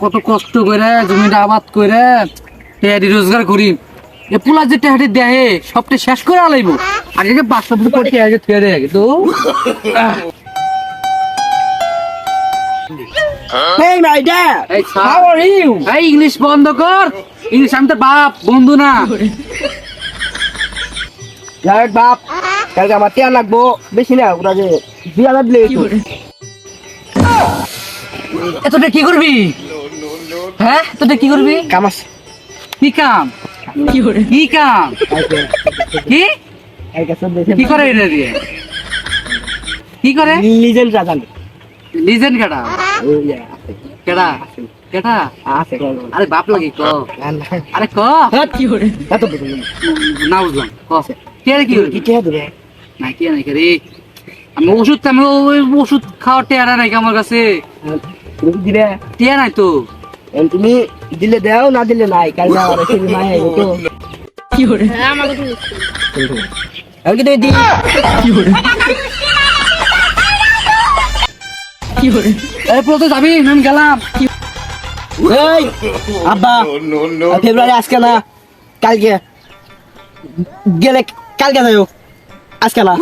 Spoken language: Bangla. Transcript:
কত কষ্ট করে জমিটা আবাদ করে টেহারি রোজগার করি এ পোলা যে টেহারি দেহে সবটা শেষ করে আলাইব আগে যে 500 কোটি আগে থুয়ে দেয় তো Hey my dad, এই how are you? এই ইংলিশ বন্ধ কর ইংলিশ আমি তোর বাপ বন্ধু না যাই বাপ কালকে আমার টিয়া লাগবো বেশি না ওরা যে 2000 দিলে এতটা কি করবি হ্যাঁ তোটা কি করবি কামাস কি কাম কি কাম কি কি করে এটা দিয়ে কি করে লিজেন্ড রাজান লিজেন্ড কাটা কেডা কেডা আছে আরে বাপ লাগি ক আরে ক কি করে এত বুঝুন না বুঝলাম ক কে কি কি টিয়া দিবে না কি নাই রে আমি ওষুধ খাওয়ার টেয়ারা নাই আমার কাছে দিলে টিয়া নাই তো তুমি দিলে দাও না দিলে নাই কাল না আর সেই মাই তো কি করে আমাকে তুমি দি কি করে কি করে এই প্রতো যাবি আমি গেলাম এই আব্বা ফেব্রুয়ারি আজকে না কালকে গেলে কালকে যাও আজকে না